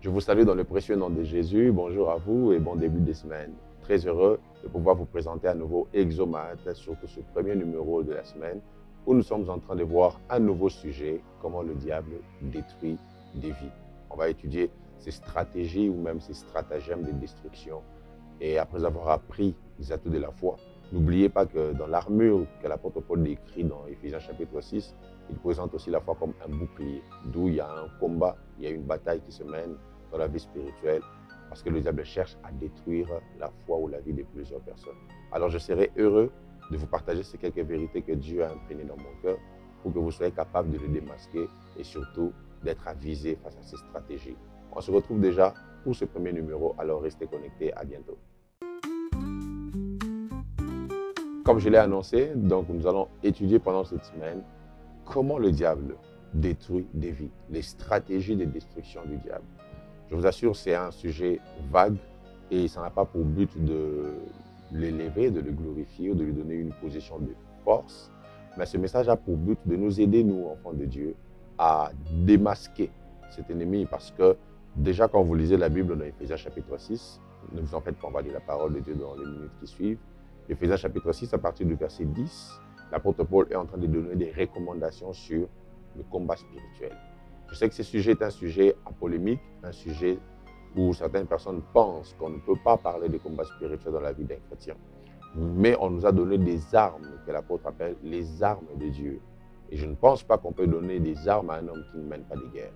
Je vous salue dans le précieux nom de Jésus. Bonjour à vous et bon début de semaine. Très heureux de pouvoir vous présenter à nouveau Exomat, surtout ce premier numéro de la semaine, où nous sommes en train de voir un nouveau sujet, comment le diable détruit des vies. On va étudier ces stratégies ou même ces stratagèmes de destruction. Et après avoir appris les atouts de la foi, n'oubliez pas que dans l'armure que l'apôtre Paul décrit dans Éphésiens chapitre 6, il présente aussi la foi comme un bouclier, d'où il y a un combat, il y a une bataille qui se mène dans la vie spirituelle, parce que le diable cherche à détruire la foi ou la vie de plusieurs personnes. Alors je serai heureux de vous partager ces quelques vérités que Dieu a imprégnées dans mon cœur, pour que vous soyez capable de les démasquer et surtout d'être avisé face à ces stratégies. On se retrouve déjà pour ce premier numéro, alors restez connectés, à bientôt. Comme je l'ai annoncé, donc nous allons étudier pendant cette semaine comment le diable détruit des vies, les stratégies de destruction du diable. Je vous assure, c'est un sujet vague et ça n'a pas pour but de l'élever, de le glorifier ou de lui donner une position de force. Mais ce message a pour but de nous aider, nous, enfants de Dieu, à démasquer cet ennemi. Parce que déjà, quand vous lisez la Bible dans Éphésiens chapitre 6, ne vous en faites pas, on va lire la parole de Dieu dans les minutes qui suivent. Éphésiens chapitre 6, à partir du verset 10, l'apôtre Paul est en train de donner des recommandations sur le combat spirituel. Je sais que ce sujet est un sujet polémique, un sujet où certaines personnes pensent qu'on ne peut pas parler de combat spirituel dans la vie d'un chrétien. Mais on nous a donné des armes que l'apôtre appelle les armes de Dieu. Et je ne pense pas qu'on peut donner des armes à un homme qui ne mène pas de guerre.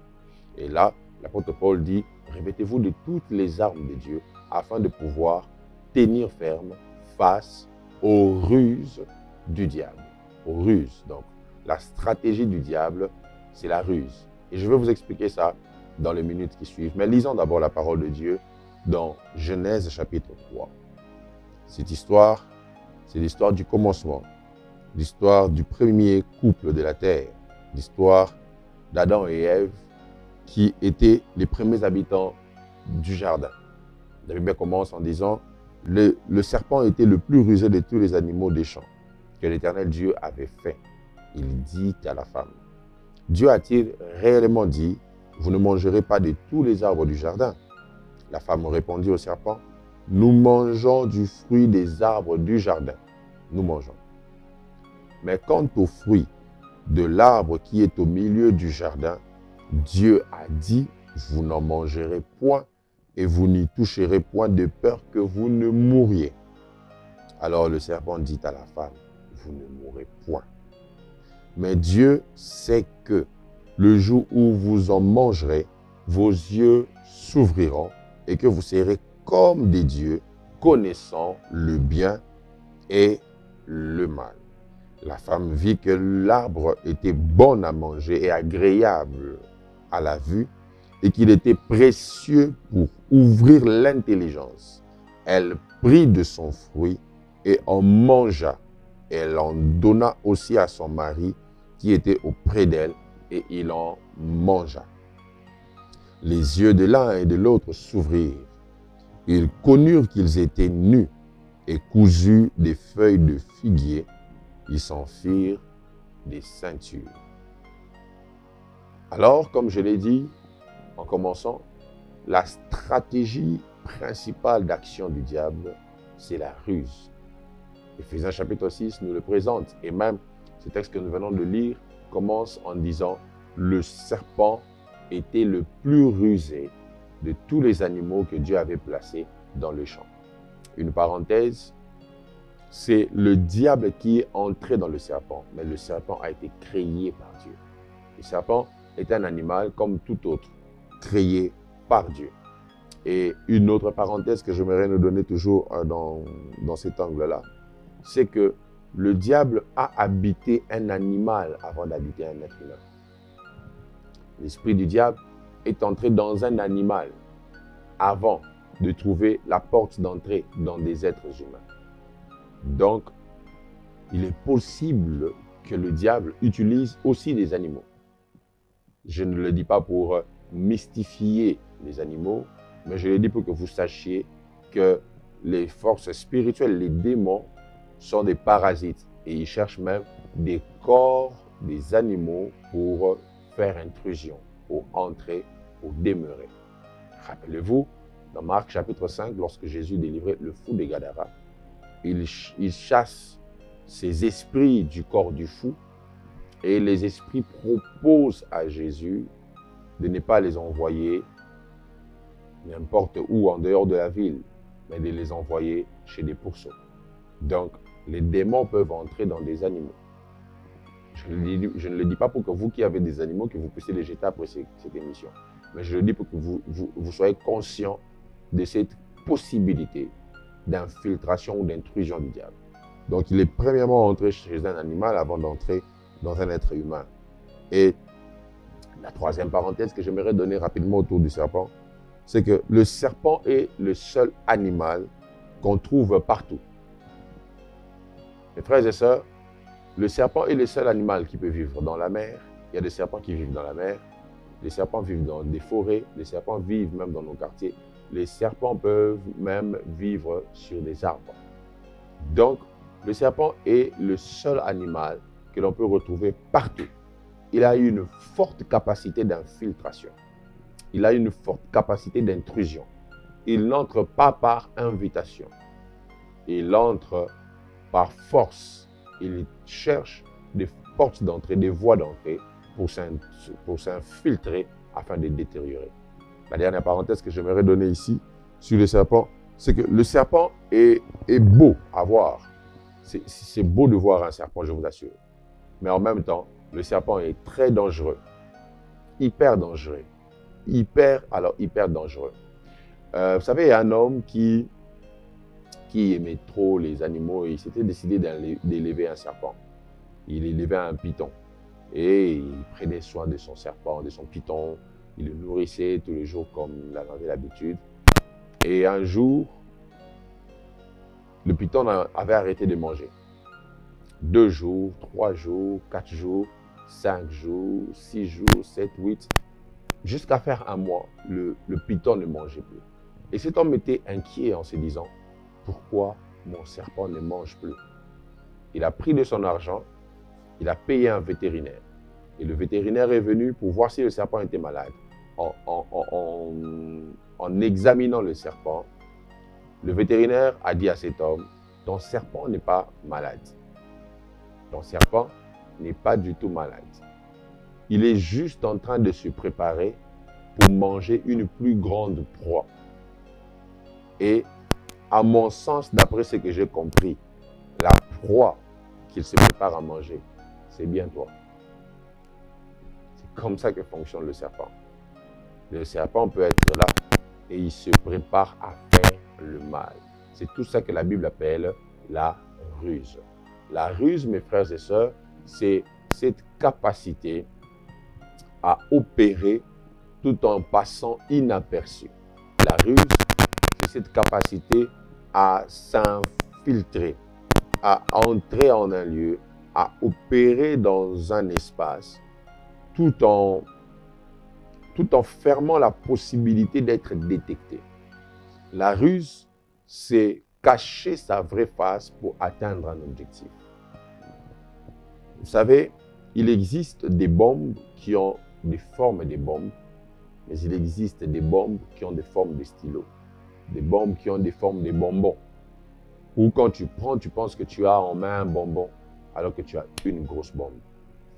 Et là, l'apôtre Paul dit, revêtez-vous de toutes les armes de Dieu afin de pouvoir tenir ferme face aux ruses du diable. Aux ruses. Donc, la stratégie du diable, c'est la ruse. Et je vais vous expliquer ça dans les minutes qui suivent. Mais lisons d'abord la parole de Dieu dans Genèse chapitre 3. Cette histoire, c'est l'histoire du commencement, l'histoire du premier couple de la terre, l'histoire d'Adam et Ève qui étaient les premiers habitants du jardin. La Bible commence en disant « Le serpent était le plus rusé de tous les animaux des champs que l'Éternel Dieu avait fait. Il dit à la femme, Dieu a-t-il réellement dit, vous ne mangerez pas de tous les arbres du jardin? La femme répondit au serpent, nous mangeons du fruit des arbres du jardin. Nous mangeons. Mais quant au fruit de l'arbre qui est au milieu du jardin, Dieu a dit, vous n'en mangerez point et vous n'y toucherez point de peur que vous ne mouriez. Alors le serpent dit à la femme, vous ne mourrez point. Mais Dieu sait que le jour où vous en mangerez, vos yeux s'ouvriront et que vous serez comme des dieux, connaissant le bien et le mal. La femme vit que l'arbre était bon à manger et agréable à la vue et qu'il était précieux pour ouvrir l'intelligence. Elle prit de son fruit et en mangea. Elle en donna aussi à son mari qui était auprès d'elle, et il en mangea. Les yeux de l'un et de l'autre s'ouvrirent. Ils connurent qu'ils étaient nus, et cousus des feuilles de figuier, ils s'en firent des ceintures. Alors, comme je l'ai dit en commençant, la stratégie principale d'action du diable, c'est la ruse. Éphésiens chapitre 6 nous le présente, et même ce texte que nous venons de lire commence en disant « Le serpent était le plus rusé de tous les animaux que Dieu avait placés dans le champ. » Une parenthèse, c'est le diable qui est entré dans le serpent, mais le serpent a été créé par Dieu. Le serpent est un animal comme tout autre, créé par Dieu. Et une autre parenthèse que j'aimerais nous donner toujours dans cet angle-là, c'est que le diable a habité un animal avant d'habiter un être humain. L'esprit du diable est entré dans un animal avant de trouver la porte d'entrée dans des êtres humains. Donc, il est possible que le diable utilise aussi des animaux. Je ne le dis pas pour mystifier les animaux, mais je le dis pour que vous sachiez que les forces spirituelles, les démons, sont des parasites et ils cherchent même des corps des animaux pour faire intrusion, pour entrer, pour demeurer. Rappelez-vous, dans Marc chapitre 5, lorsque Jésus délivrait le fou de Gadara, il chasse ces esprits du corps du fou et les esprits proposent à Jésus de ne pas les envoyer n'importe où en dehors de la ville, mais de les envoyer chez des pourceaux. Donc, les démons peuvent entrer dans des animaux. Je ne le dis pas pour que vous qui avez des animaux, que vous puissiez les jeter après cette émission. Mais je le dis pour que vous soyez conscient de cette possibilité d'infiltration ou d'intrusion du diable. Donc, il est premièrement entré chez un animal avant d'entrer dans un être humain. Et la troisième parenthèse que j'aimerais donner rapidement autour du serpent, c'est que le serpent est le seul animal qu'on trouve partout. Mes frères et sœurs, le serpent est le seul animal qui peut vivre dans la mer. Il y a des serpents qui vivent dans la mer. Les serpents vivent dans des forêts. Les serpents vivent même dans nos quartiers. Les serpents peuvent même vivre sur des arbres. Donc, le serpent est le seul animal que l'on peut retrouver partout. Il a une forte capacité d'infiltration. Il a une forte capacité d'intrusion. Il n'entre pas par invitation. Il entre par force. Il cherche des portes d'entrée, des voies d'entrée pour s'infiltrer afin de détériorer. La dernière parenthèse que j'aimerais donner ici sur le serpent, c'est que le serpent est beau à voir. C'est beau de voir un serpent, je vous assure. Mais en même temps, le serpent est très dangereux. Hyper dangereux. Hyper dangereux. Vous savez, il y a un homme qui aimait trop les animaux et il s'était décidé d'élever un serpent. Il élevait un python. Et il prenait soin de son serpent, de son python. Il le nourrissait tous les jours comme il en avait l'habitude. Et un jour, le python avait arrêté de manger. 2 jours, 3 jours, 4 jours, 5 jours, 6 jours, 7, 8. Jusqu'à faire 1 mois, le python ne mangeait plus. Et cet homme était inquiet en se disant, pourquoi mon serpent ne mange plus? Il a pris de son argent, il a payé un vétérinaire. Et le vétérinaire est venu pour voir si le serpent était malade. En examinant le serpent, le vétérinaire a dit à cet homme, ton serpent n'est pas malade. Ton serpent n'est pas du tout malade. Il est juste en train de se préparer pour manger une plus grande proie. Et à mon sens, d'après ce que j'ai compris, la proie qu'il se prépare à manger, c'est bien toi. C'est comme ça que fonctionne le serpent. Le serpent peut être là et il se prépare à faire le mal. C'est tout ça que la Bible appelle la ruse. La ruse, mes frères et sœurs, c'est cette capacité à opérer tout en passant inaperçu. La ruse, c'est cette capacité à s'infiltrer, à entrer en un lieu, à opérer dans un espace, tout en fermant la possibilité d'être détecté. La ruse, c'est cacher sa vraie face pour atteindre un objectif. Vous savez, il existe des bombes qui ont des formes de bombes, mais il existe des bombes qui ont des formes de stylos, des bombes qui ont des formes de bonbons. Ou quand tu prends, tu penses que tu as en main un bonbon, alors que tu as une grosse bombe.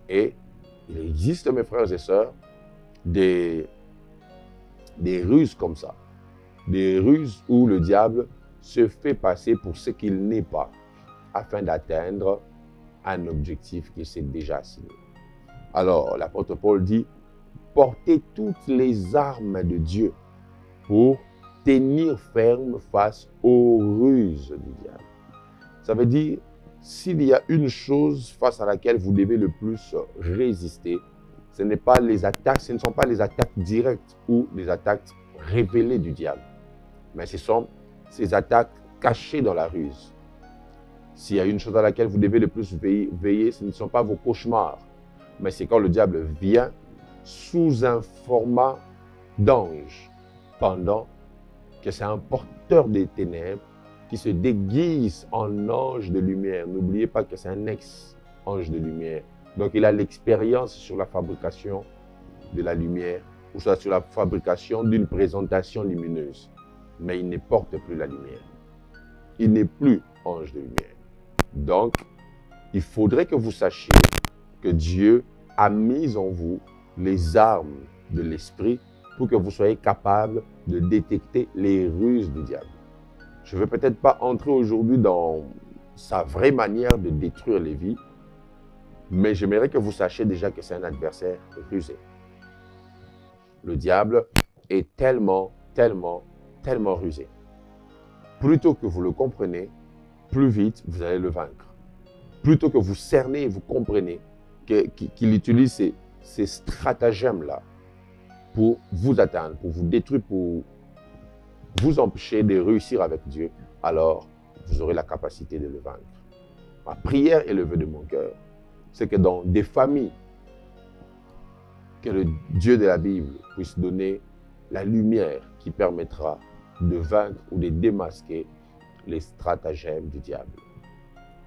Et il existe, mes frères et sœurs, des ruses comme ça. Des ruses où le diable se fait passer pour ce qu'il n'est pas, afin d'atteindre un objectif qu'il s'est déjà assigné. Alors, l'apôtre Paul dit, portez toutes les armes de Dieu pour tenir ferme face aux ruses du diable. Ça veut dire, s'il y a une chose face à laquelle vous devez le plus résister, ce ne sont pas les attaques directes ou les attaques révélées du diable, mais ce sont ces attaques cachées dans la ruse. S'il y a une chose à laquelle vous devez le plus veiller, ce ne sont pas vos cauchemars, mais c'est quand le diable vient sous un format d'ange, pendant que c'est un porteur des ténèbres qui se déguise en ange de lumière. N'oubliez pas que c'est un ex-ange de lumière. Donc il a l'expérience sur la fabrication de la lumière ou soit sur la fabrication d'une présentation lumineuse. Mais il ne porte plus la lumière. Il n'est plus ange de lumière. Donc, il faudrait que vous sachiez que Dieu a mis en vous les armes de l'esprit pour que vous soyez capable de détecter les ruses du diable. Je ne vais peut-être pas entrer aujourd'hui dans sa vraie manière de détruire les vies, mais j'aimerais que vous sachiez déjà que c'est un adversaire rusé. Le diable est tellement rusé. Plutôt que vous le comprenez, plus vite vous allez le vaincre. Plutôt que vous cernez et vous comprenez qu'il utilise ces stratagèmes-là pour vous atteindre, pour vous détruire, pour vous empêcher de réussir avec Dieu, alors vous aurez la capacité de le vaincre. Ma prière et le vœu de mon cœur, c'est que dans des familles, que le Dieu de la Bible puisse donner la lumière qui permettra de vaincre ou de démasquer les stratagèmes du diable.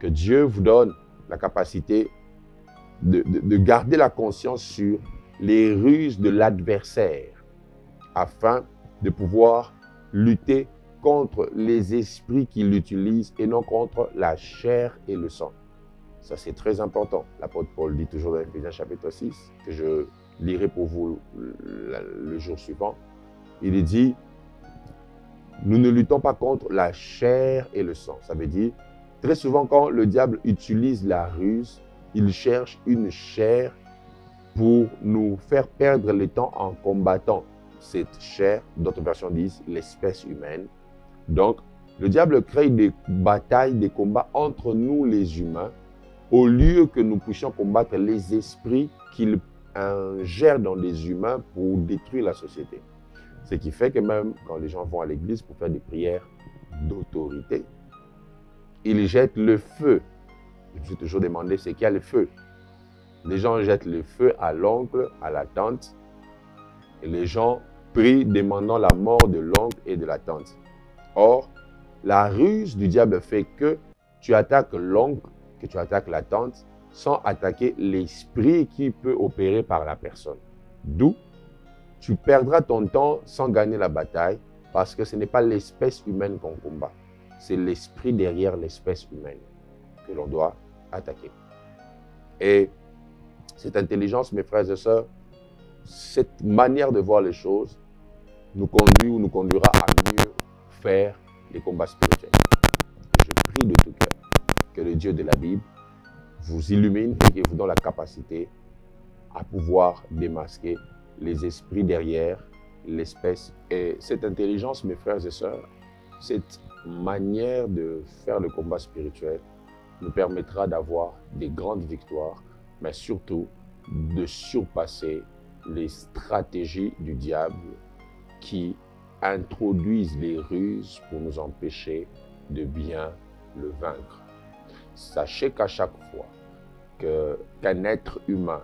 Que Dieu vous donne la capacité de garder la conscience sur les ruses de l'adversaire afin de pouvoir lutter contre les esprits qui l'utilisent et non contre la chair et le sang. Ça, c'est très important. L'apôtre Paul dit toujours dans Éphésiens chapitre 6, que je lirai pour vous le jour suivant. Il dit, nous ne luttons pas contre la chair et le sang. Ça veut dire, très souvent quand le diable utilise la ruse, il cherche une chair pour nous faire perdre le temps en combattant cette chair. D'autres versions disent l'espèce humaine. Donc, le diable crée des batailles, des combats entre nous les humains, au lieu que nous puissions combattre les esprits qu'il ingère dans les humains pour détruire la société. Ce qui fait que même quand les gens vont à l'église pour faire des prières d'autorité, ils jettent le feu. Je me suis toujours demandé c'est qu'il y a le feu. Les gens jettent le feu à l'oncle, à la tante, et les gens prient demandant la mort de l'oncle et de la tante. Or, la ruse du diable fait que tu attaques l'oncle, que tu attaques la tante, sans attaquer l'esprit qui peut opérer par la personne. D'où tu perdras ton temps sans gagner la bataille parce que ce n'est pas l'espèce humaine qu'on combat. C'est l'esprit derrière l'espèce humaine que l'on doit attaquer. Et cette intelligence, mes frères et sœurs, cette manière de voir les choses nous conduit ou nous conduira à mieux faire les combats spirituels. Je prie de tout cœur que le Dieu de la Bible vous illumine et qu'il vous donne la capacité à pouvoir démasquer les esprits derrière l'espèce. Et cette intelligence, mes frères et sœurs, cette manière de faire le combat spirituel nous permettra d'avoir des grandes victoires, mais surtout de surpasser les stratégies du diable qui introduisent les ruses pour nous empêcher de bien le vaincre. Sachez qu'à chaque fois qu'un être humain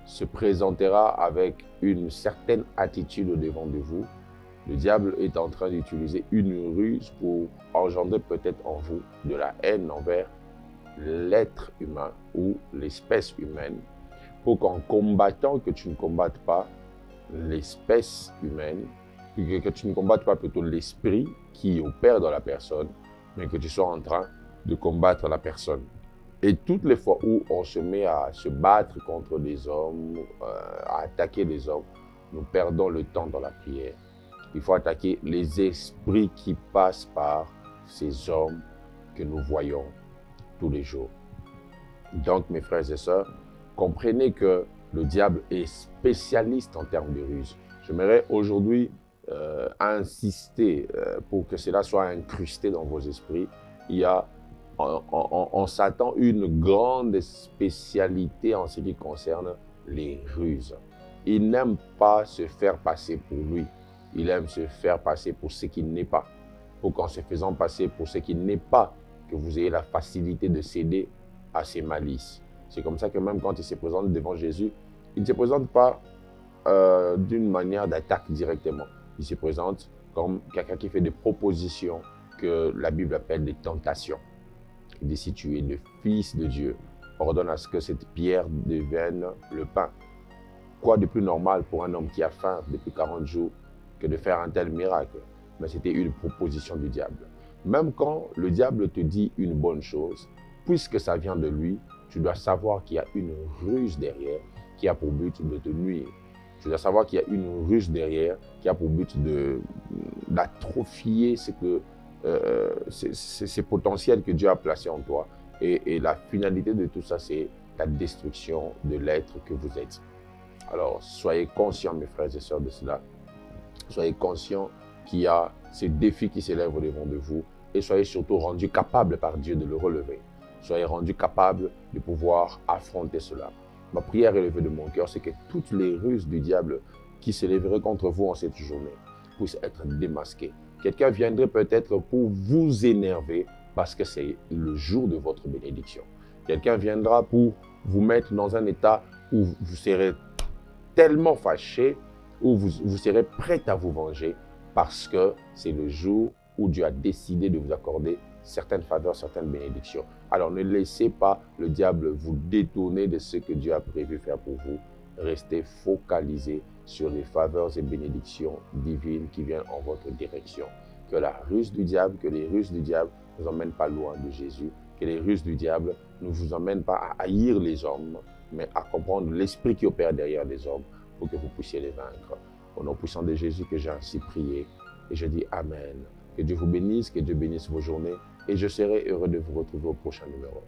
se présentera avec une certaine attitude au-devant de vous, le diable est en train d'utiliser une ruse pour engendrer peut-être en vous de la haine envers l'être humain ou l'espèce humaine, pour qu'en combattant que tu ne combattes pas l'espèce humaine, que tu ne combattes pas plutôt l'esprit qui opère dans la personne, mais que tu sois en train de combattre la personne. Et toutes les fois où on se met à se battre contre des hommes, à attaquer des hommes, nous perdons le temps dans la prière. Il faut attaquer les esprits qui passent par ces hommes que nous voyons tous les jours. Donc, mes frères et sœurs, comprenez que le diable est spécialiste en termes de ruse. J'aimerais aujourd'hui insister pour que cela soit incrusté dans vos esprits. Il y a en Satan une grande spécialité en ce qui concerne les ruses. Il n'aime pas se faire passer pour lui. Il aime se faire passer pour ce qu'il n'est pas. Pour qu'en se faisant passer pour ce qu'il n'est pas, que vous ayez la facilité de céder à ses malices. C'est comme ça que même quand il se présente devant Jésus, il ne se présente pas d'une manière d'attaque directement. Il se présente comme quelqu'un qui fait des propositions que la Bible appelle des tentations. Il dit, si tu es le Fils de Dieu, ordonne à ce que cette pierre devienne le pain. quoi de plus normal pour un homme qui a faim depuis 40 jours que de faire un tel miracle? Mais c'était une proposition du diable. Même quand le diable te dit une bonne chose, puisque ça vient de lui, tu dois savoir qu'il y a une ruse derrière qui a pour but de te nuire. Tu dois savoir qu'il y a une ruse derrière qui a pour but d'atrophier ces potentiels que Dieu a placés en toi. Et la finalité de tout ça, c'est la destruction de l'être que vous êtes. Alors, soyez conscients, mes frères et sœurs, de cela. Soyez conscients qu'il y a ces défis qui s'élèvent au devant de vous et soyez surtout rendus capables par Dieu de le relever. Soyez rendus capables de pouvoir affronter cela. Ma prière élevée de mon cœur, c'est que toutes les ruses du diable qui s'élèveraient contre vous en cette journée puissent être démasquées. Quelqu'un viendrait peut-être pour vous énerver parce que c'est le jour de votre bénédiction. Quelqu'un viendra pour vous mettre dans un état où vous serez tellement fâché, où vous serez prêt à vous venger parce que c'est le jour où Dieu a décidé de vous accorder certaines faveurs, certaines bénédictions. Alors ne laissez pas le diable vous détourner de ce que Dieu a prévu faire pour vous. Restez focalisés sur les faveurs et bénédictions divines qui viennent en votre direction. Que la ruse du diable, que les ruses du diable ne vous emmènent pas loin de Jésus. Que les ruses du diable ne vous emmènent pas à haïr les hommes, mais à comprendre l'esprit qui opère derrière les hommes pour que vous puissiez les vaincre. Au nom puissant de Jésus que j'ai ainsi prié et je dis Amen. Que Dieu vous bénisse, que Dieu bénisse vos journées et je serai heureux de vous retrouver au prochain numéro.